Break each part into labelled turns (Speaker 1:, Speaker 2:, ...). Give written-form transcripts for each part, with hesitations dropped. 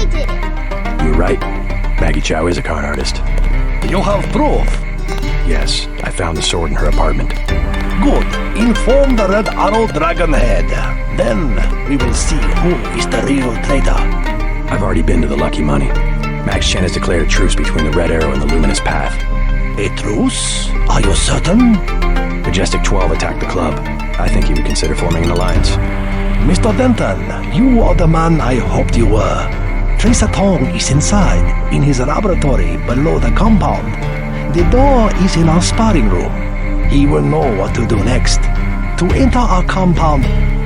Speaker 1: I did it.
Speaker 2: You're right. Maggie Chow is a con artist.
Speaker 3: You have proof.
Speaker 2: Yes, I found the sword in her apartment.
Speaker 3: Good. Inform the Red Arrow Dragon Head. Then we will see who is the real traitor.
Speaker 2: I've already been to the Lucky Money. Max Chen has declared a truce between the Red Arrow and the Luminous Path.
Speaker 3: A truce? Are you certain?
Speaker 2: Majestic 12 attacked the club. I think he would consider forming an alliance.
Speaker 3: Mr. Denton, you are the man I hoped you were. Tracer Tong is inside, in his laboratory below the compound. The door is in our sparring room. He will know what to do next. To enter our compound,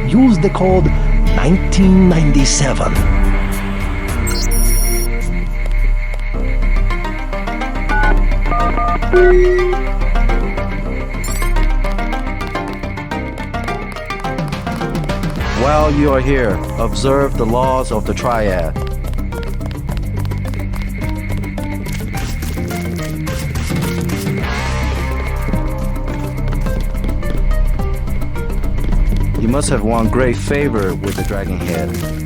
Speaker 3: use the code 1997.
Speaker 4: While you are here, observe the laws of the Triad. You must have won great favor with the Dragon Head.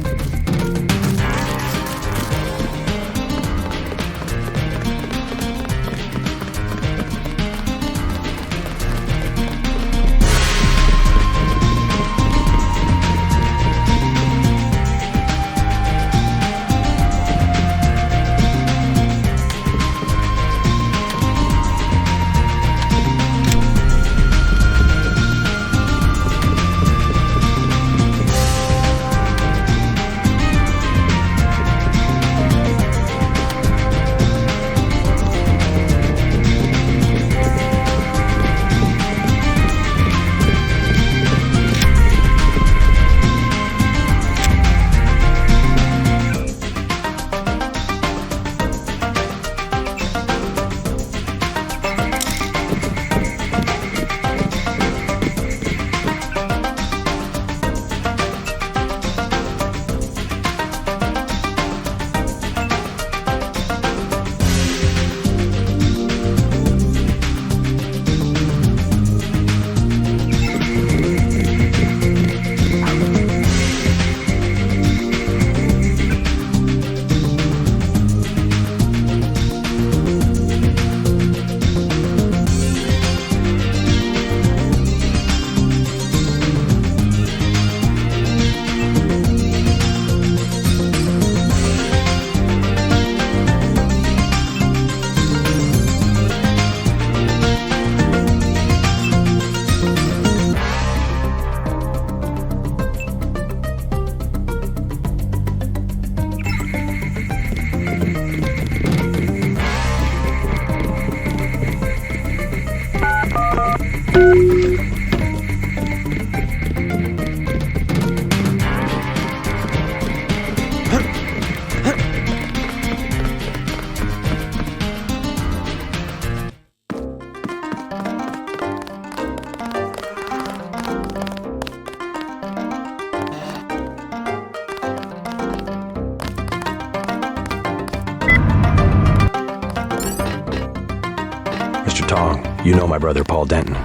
Speaker 2: Tong, you know my brother Paul Denton.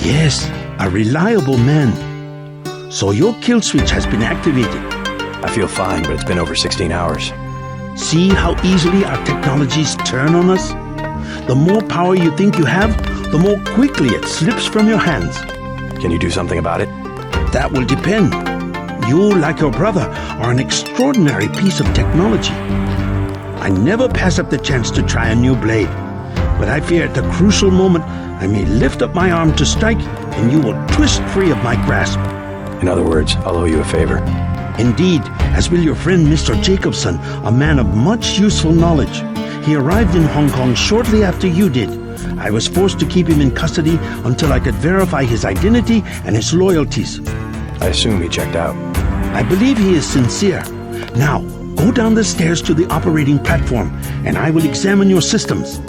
Speaker 5: Yes, a reliable man. So your kill switch has been activated.
Speaker 2: I feel fine, but it's been over 16 hours.
Speaker 5: See how easily our technologies turn on us? The more power you think you have, the more quickly it slips from your hands.
Speaker 2: Can you do something about it?
Speaker 5: That will depend. You, like your brother, are an extraordinary piece of technology. I never pass up the chance to try a new blade. But I fear at the crucial moment, I may lift up my arm to strike, and you will twist free of my grasp.
Speaker 2: In other words, I'll owe you a favor.
Speaker 5: Indeed, as will your friend Mr. Jacobson, a man of much useful knowledge. He arrived in Hong Kong shortly after you did. I was forced to keep him in custody until I could verify his identity and his loyalties.
Speaker 2: I assume he checked out.
Speaker 5: I believe he is sincere. Now, go down the stairs to the operating platform, and I will examine your systems.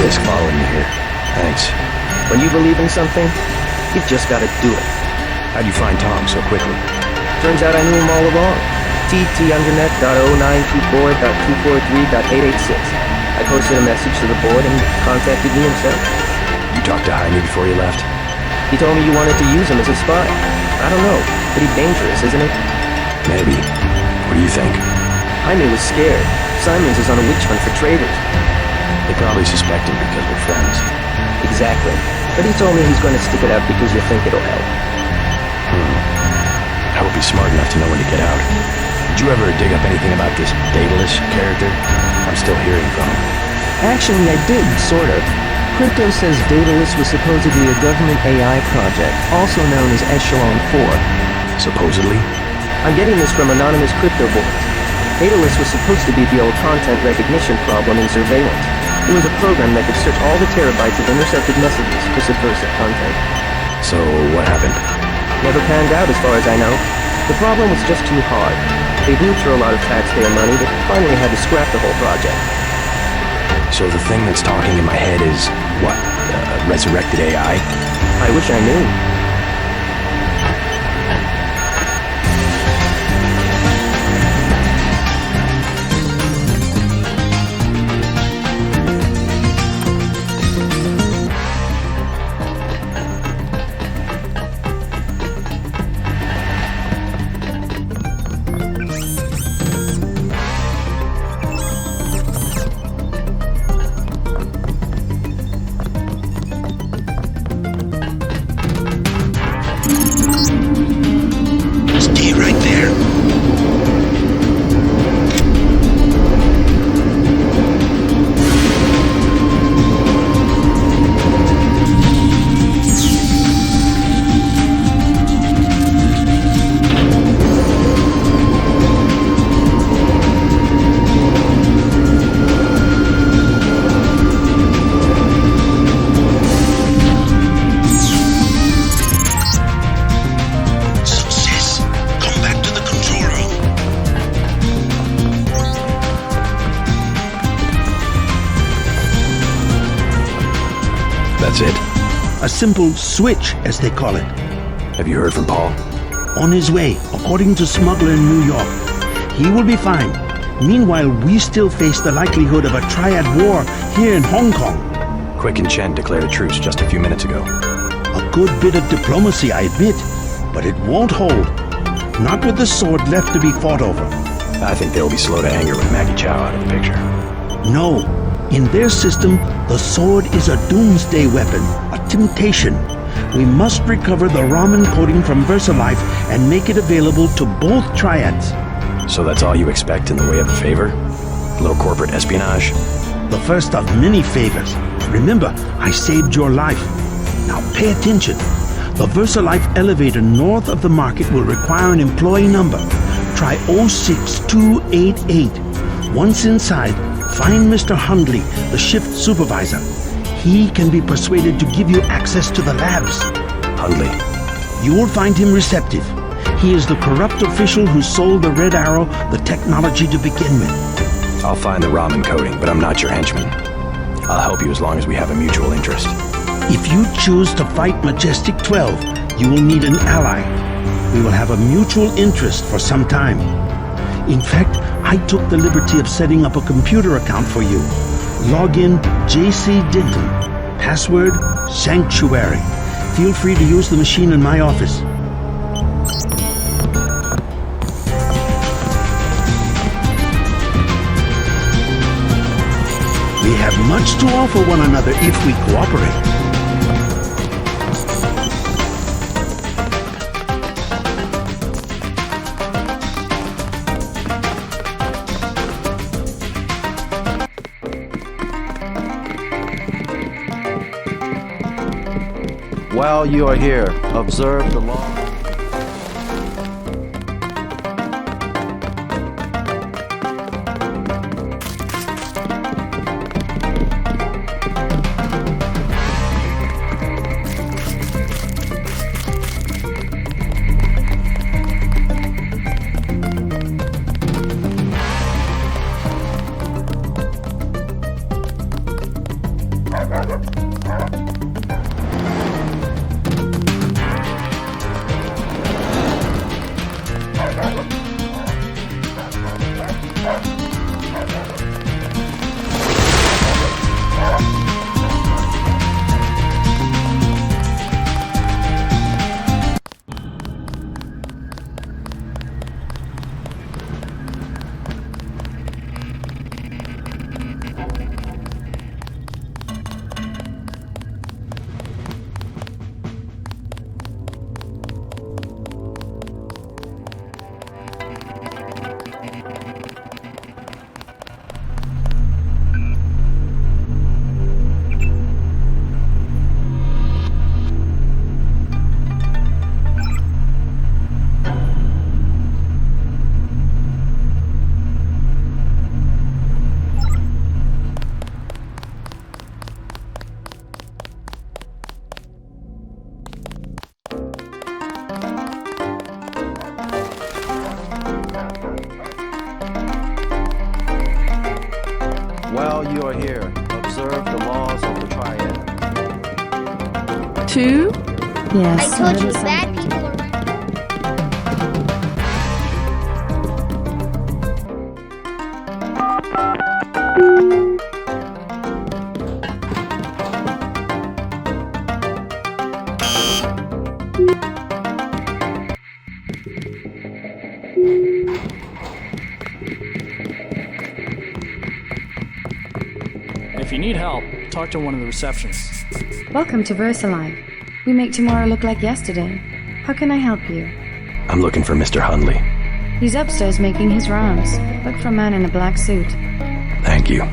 Speaker 2: risk following me here. Thanks.
Speaker 1: When you believe in something, you've just gotta do it.
Speaker 2: How'd you find Tong so quickly?
Speaker 1: Turns out I knew him all along. tt_undernet.092.243.886. I posted a message to the board and contacted me himself.
Speaker 2: You talked to Jaime before you left?
Speaker 1: He told me you wanted to use him as a spy. I don't know. Pretty dangerous, isn't it?
Speaker 2: Maybe. What do you think?
Speaker 1: Jaime was scared. Simons is on a witch hunt for traitors.
Speaker 2: They probably suspect him because we're friends.
Speaker 1: Exactly. But he told me he's going to stick it out because you think it'll help.
Speaker 2: I hope he's smart enough to know when to get out. Did you ever dig up anything about this Daedalus character? I'm still hearing from him.
Speaker 1: Actually, I did, sort of. Crypto says Daedalus was supposedly a government AI project, also known as Echelon 4.
Speaker 2: Supposedly?
Speaker 1: I'm getting this from anonymous crypto boards. Daedalus was supposed to be the old content recognition problem in surveillance. It was a program that could search all the terabytes of intercepted messages for subversive content.
Speaker 2: So, what happened?
Speaker 1: Never panned out as far as I know. The problem was just too hard. They blew through a lot of taxpayer money that finally had to scrap the whole project.
Speaker 2: So the thing that's talking in my head is, what, resurrected AI?
Speaker 1: I wish I knew.
Speaker 5: Stay right there.
Speaker 2: That's it?
Speaker 5: A simple switch, as they call it.
Speaker 2: Have you heard from Paul?
Speaker 5: On his way, according to Smuggler in New York. He will be fine. Meanwhile, we still face the likelihood of a triad war here in Hong Kong.
Speaker 2: Quick and Chen declared a truce just a few minutes ago.
Speaker 5: A good bit of diplomacy, I admit, but it won't hold. Not with the sword left to be fought over.
Speaker 2: I think they'll be slow to anger with Maggie Chow out of the picture.
Speaker 5: No. In their system, the sword is a doomsday weapon, a temptation. We must recover the ramen coating from Versalife and make it available to both triads.
Speaker 2: So that's all you expect in the way of a favor? A little corporate espionage?
Speaker 5: The first of many favors. Remember, I saved your life. Now pay attention. The Versalife elevator north of the market will require an employee number. Try 06288. Once inside, find Mr. Hundley, the shift supervisor. He can be persuaded to give you access to the labs.
Speaker 2: Hundley.
Speaker 5: You will find him receptive. He is the corrupt official who sold the Red Arrow the technology to begin with.
Speaker 2: I'll find the ramen coating, but I'm not your henchman. I'll help you as long as we have a mutual interest.
Speaker 5: If you choose to fight Majestic 12, you will need an ally. We will have a mutual interest for some time. In fact, I took the liberty of setting up a computer account for you. Login JC Denton. Password Sanctuary. Feel free to use the machine in my office. We have much to offer one another if we cooperate.
Speaker 4: While you are here, observe the law. While you are here, observe the laws of the triad.
Speaker 6: 2?
Speaker 7: Yes.
Speaker 8: I told you,
Speaker 7: notice
Speaker 8: bad
Speaker 7: something.
Speaker 8: people are...
Speaker 9: If you need help, talk to one of the receptionists.
Speaker 7: Welcome to Versalife. We make tomorrow look like yesterday. How can I help you?
Speaker 2: I'm looking for Mr. Hundley.
Speaker 7: He's upstairs making his rounds. Look for a man in a black suit.
Speaker 2: Thank you.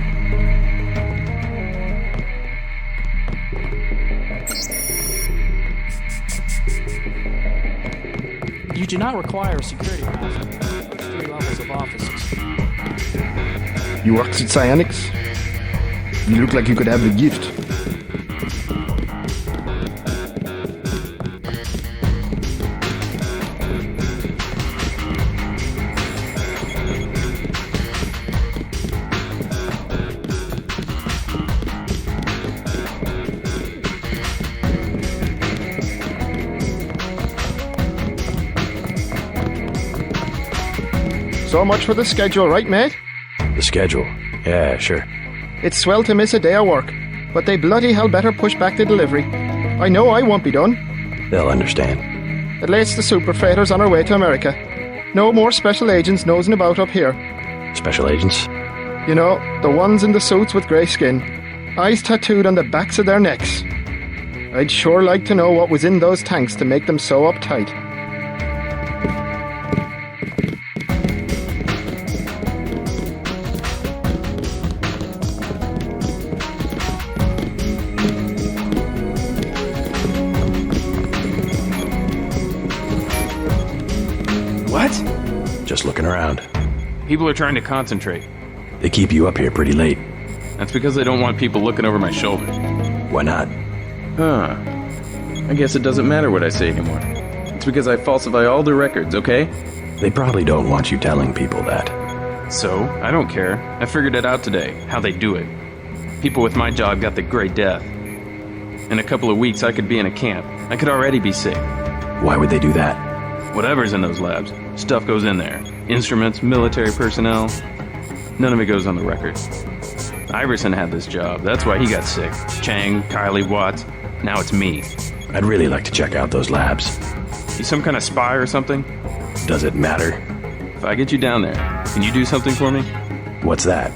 Speaker 9: You do not require a security pass. 3 levels of offices.
Speaker 10: You worked at Enix? You look like you could have the gift. So much for the schedule, right, mate?
Speaker 2: The schedule? Yeah, sure.
Speaker 10: It's swell to miss a day of work, but they bloody hell better push back the delivery. I know I won't be done.
Speaker 2: They'll understand.
Speaker 10: At least the super freighters on our way to America. No more special agents nosing about up here.
Speaker 2: Special agents?
Speaker 10: You know, the ones in the suits with grey skin. Eyes tattooed on the backs of their necks. I'd sure like to know what was in those tanks to make them so uptight.
Speaker 2: Just looking around.
Speaker 11: People are trying to concentrate.
Speaker 2: They keep you up here pretty late.
Speaker 11: That's because they don't want people looking over my shoulder.
Speaker 2: Why not?
Speaker 11: Huh. I guess it doesn't matter what I say anymore. It's because I falsify all the records, okay?
Speaker 2: They probably don't want you telling people that.
Speaker 11: So, I don't care. I figured it out today, how they do it. People with my job got the Great Death. In a couple of weeks, I could be in a camp. I could already be sick.
Speaker 2: Why would they do that?
Speaker 11: Whatever's in those labs, stuff goes in there. Instruments, military personnel. None of it goes on the record. Iverson had this job. That's why he got sick. Chang, Kylie, Watts. Now it's me.
Speaker 2: I'd really like to check out those labs.
Speaker 11: You some kind of spy or something?
Speaker 2: Does it matter?
Speaker 11: If I get you down there, can you do something for me?
Speaker 2: What's that?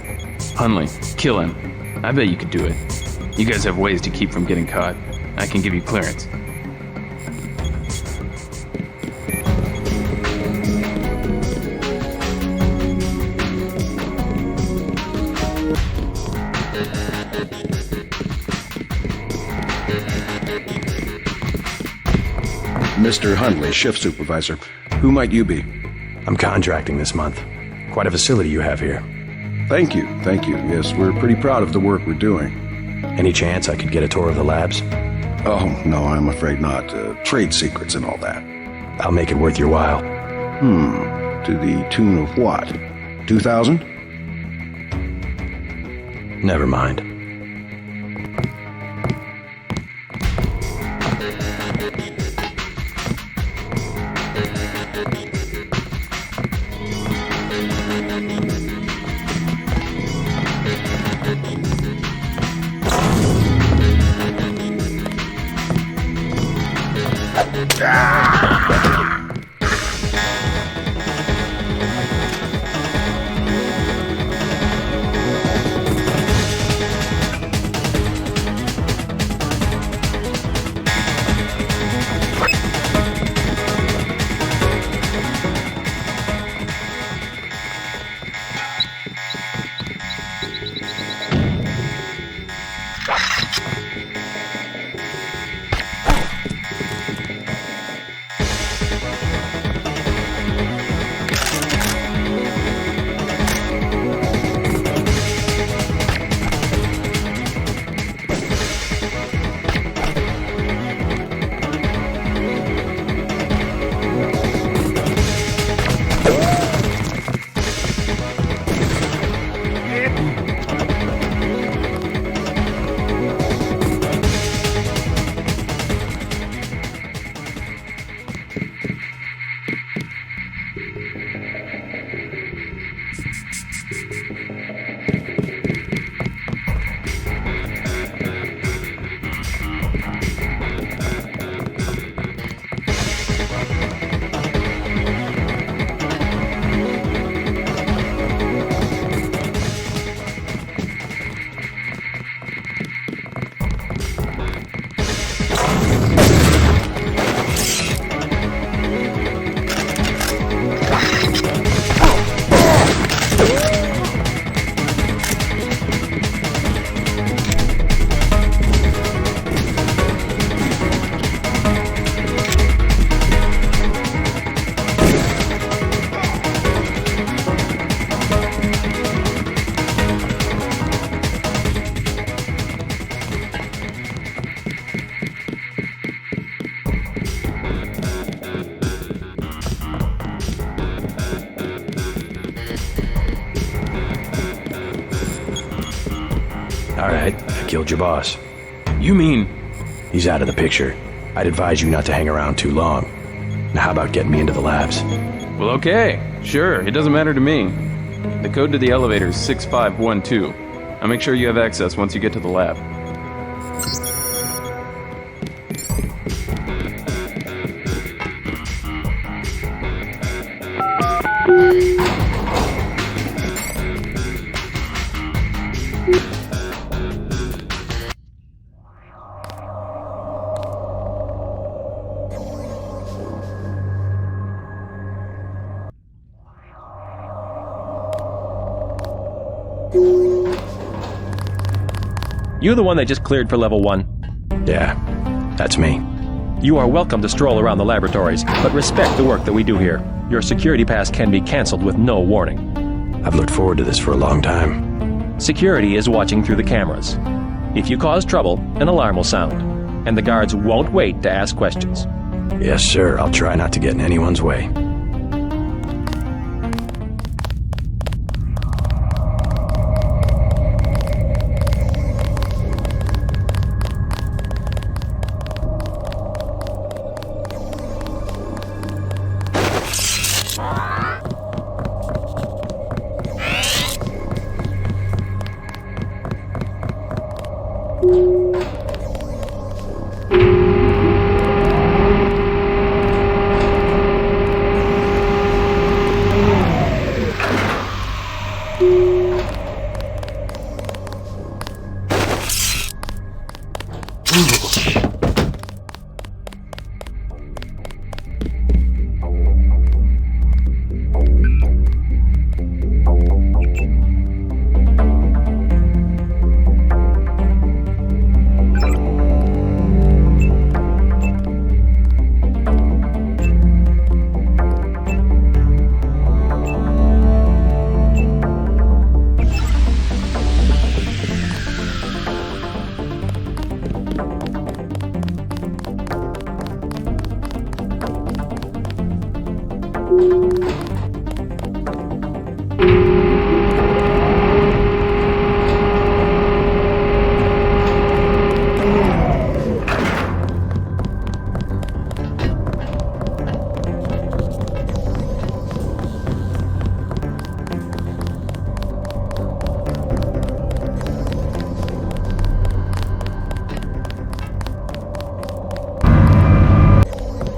Speaker 11: Hundley, kill him. I bet you could do it. You guys have ways to keep from getting caught. I can give you clearance.
Speaker 12: Mr. Hundley, shift supervisor. Who might you be?
Speaker 2: I'm contracting this month. Quite a facility you have here.
Speaker 12: Thank you, thank you. Yes, we're pretty proud of the work we're doing.
Speaker 2: Any chance I could get a tour of the labs?
Speaker 12: Oh, no, I'm afraid not. Trade secrets and all that.
Speaker 2: I'll make it worth your while.
Speaker 12: To the tune of what? 2,000?
Speaker 2: Never mind. Alright, I killed your boss.
Speaker 11: You mean...
Speaker 2: He's out of the picture. I'd advise you not to hang around too long. Now how about getting me into the labs?
Speaker 11: Well, okay. Sure, it doesn't matter to me. The code to the elevator is 6512. I'll make sure you have access once you get to the lab.
Speaker 6: You the one they just cleared for level 1?
Speaker 2: Yeah, that's me.
Speaker 6: You are welcome to stroll around the laboratories, but respect the work that we do here. Your security pass can be cancelled with no warning.
Speaker 2: I've looked forward to this for a long time.
Speaker 6: Security is watching through the cameras. If you cause trouble, an alarm will sound, and the guards won't wait to ask questions.
Speaker 2: Yes, sir. I'll try not to get in anyone's way.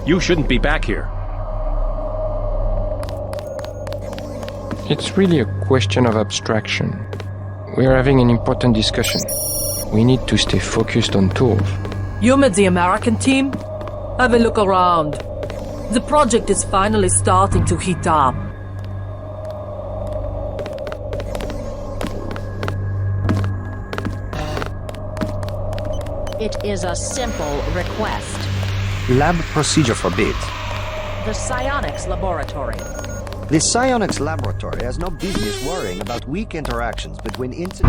Speaker 6: You shouldn't be back here.
Speaker 8: It's really a question of abstraction. We are having an important discussion. We need to stay focused on tools.
Speaker 13: You met the American team? Have a look around. The project is finally starting to heat up.
Speaker 14: It is a simple request.
Speaker 15: Lab procedure forbid.
Speaker 14: The psionics laboratory.
Speaker 15: The psionics laboratory has no business worrying about weak interactions between
Speaker 5: The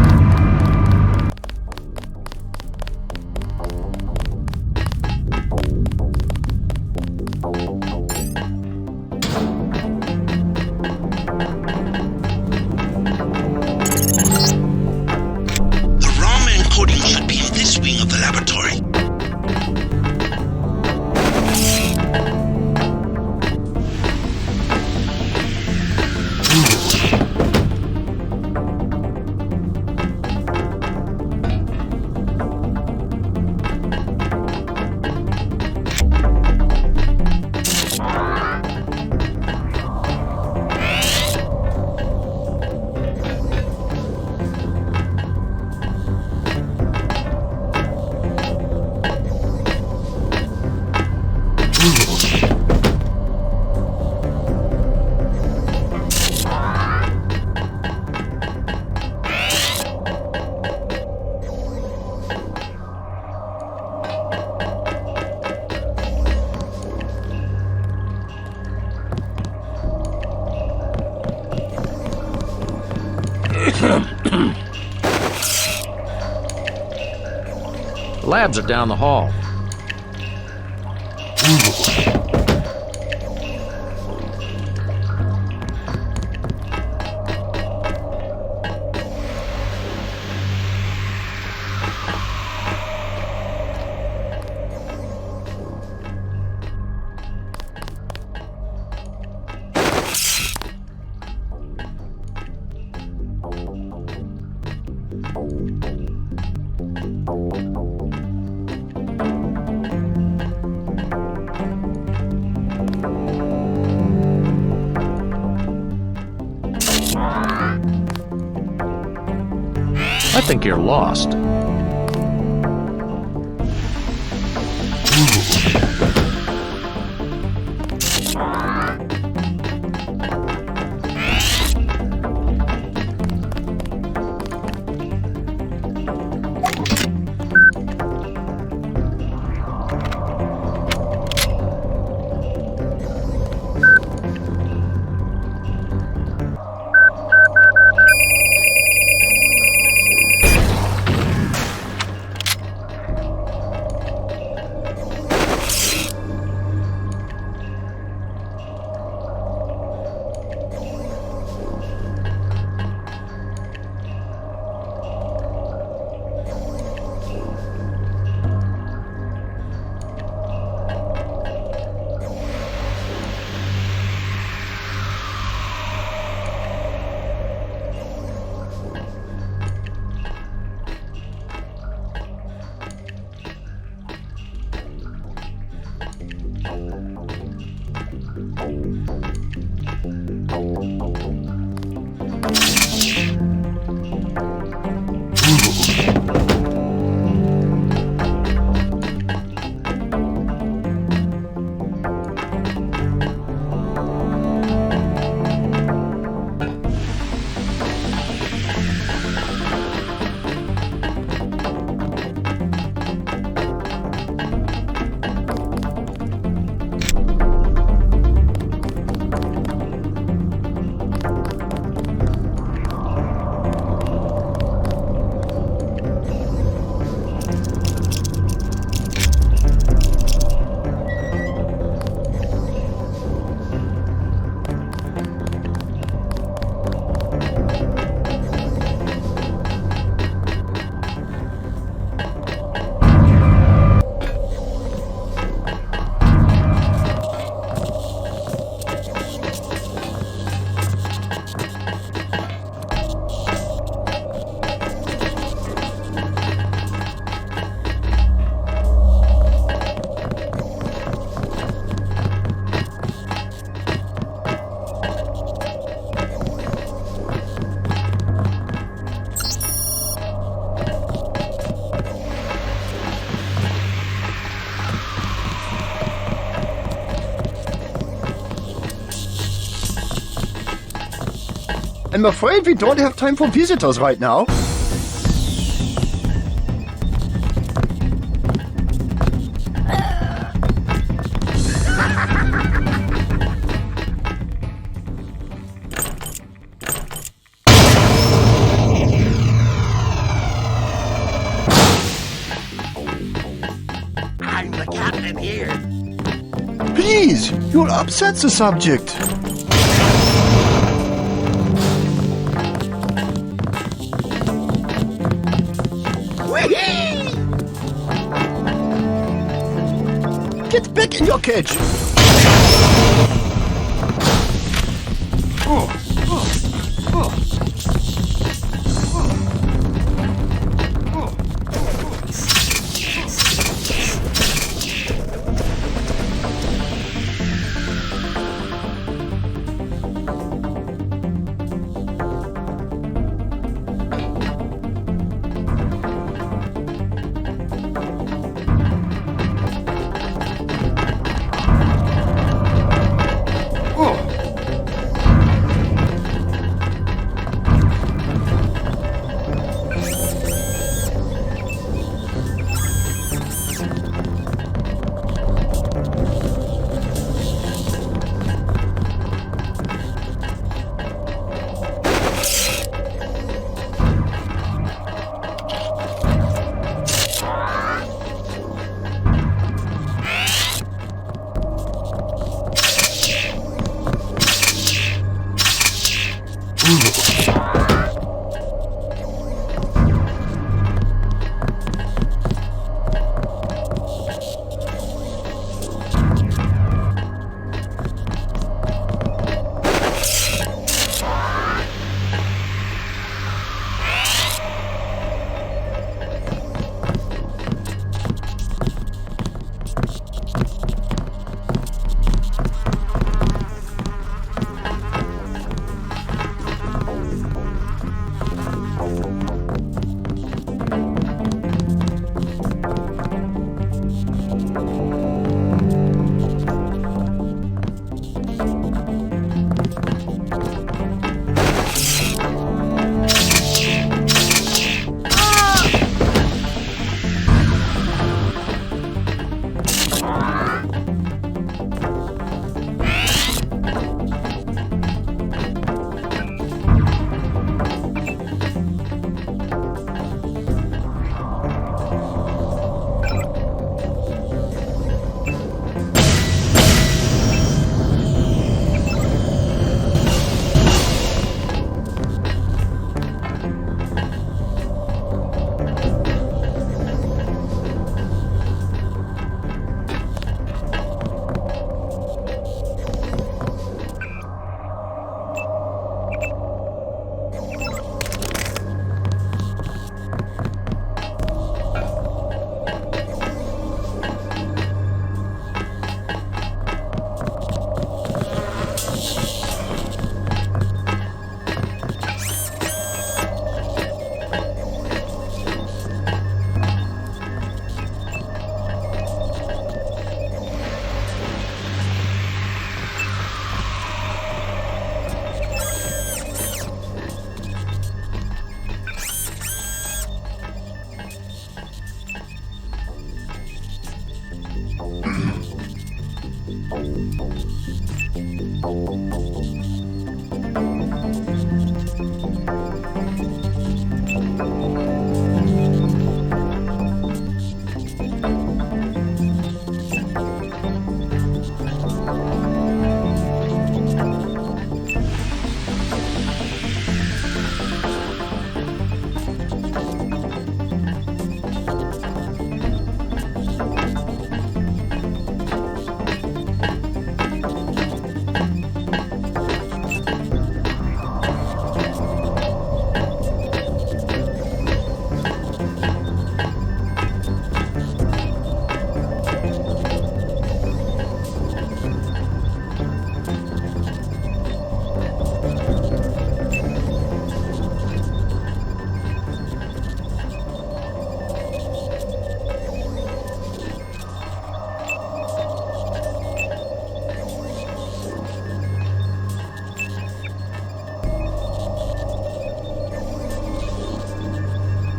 Speaker 5: ROM encoding should be in this wing of the laboratory.
Speaker 4: Labs are down the hall. I think you're lost.
Speaker 10: I'm afraid we don't have time for visitors right now.
Speaker 15: I'm the captain here.
Speaker 10: Please, you'll upset the subject. Get back in your cage!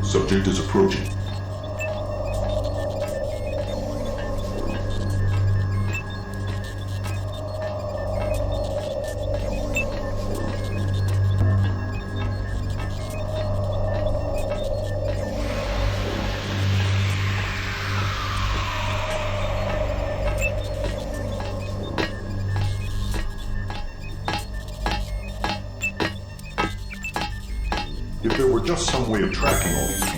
Speaker 16: Subject is approaching. If there were just some way of tracking all these people.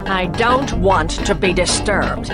Speaker 14: I don't want to be disturbed.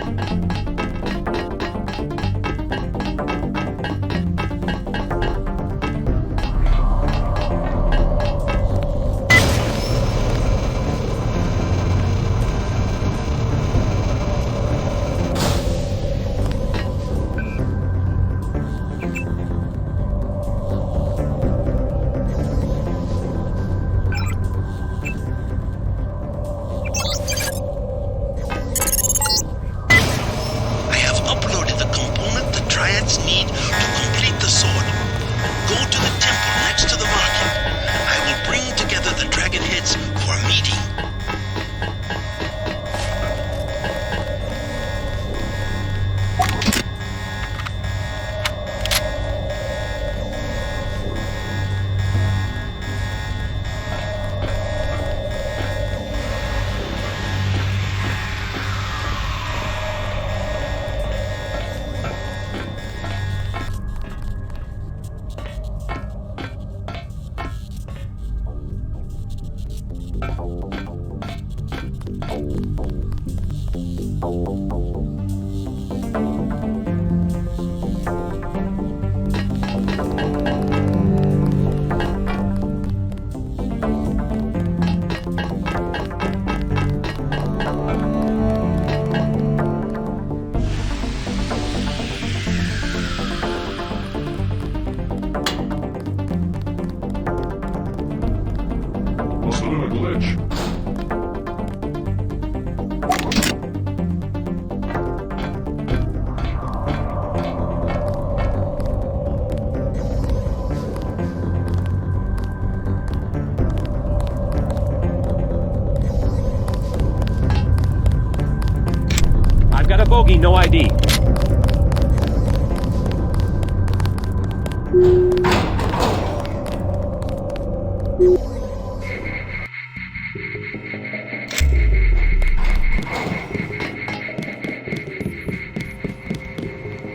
Speaker 6: Bogey, no ID.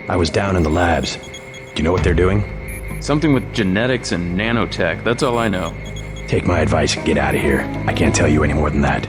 Speaker 2: I was down in the labs. Do you know what they're doing?
Speaker 11: Something with genetics and nanotech, that's all I know.
Speaker 2: Take my advice and get out of here. I can't tell you any more than that.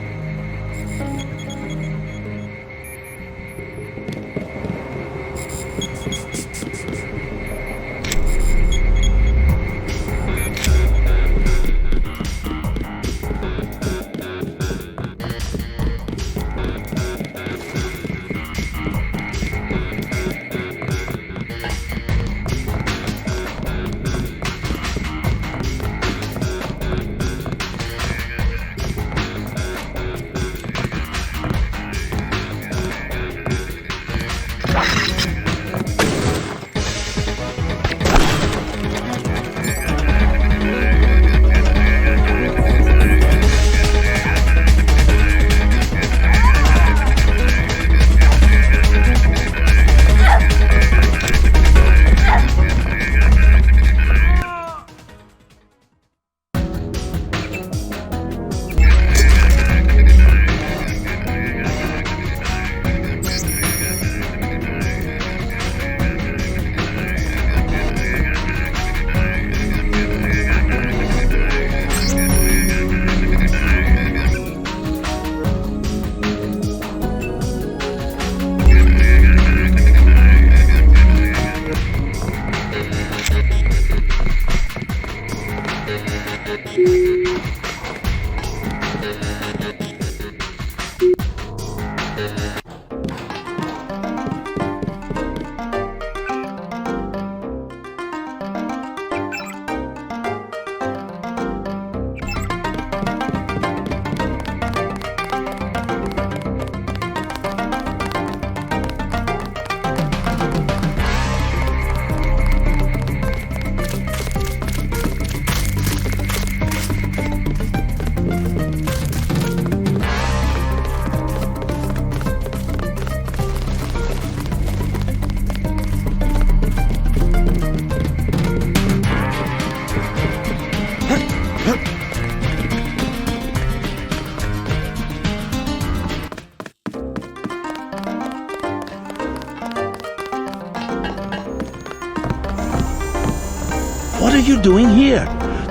Speaker 5: What are you doing here?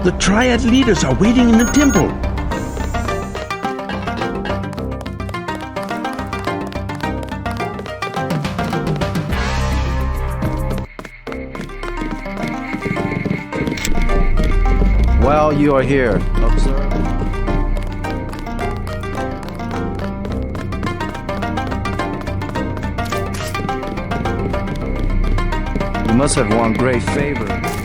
Speaker 5: The Triad leaders are waiting in the temple.
Speaker 4: While you are here, observe. You must have won great favor.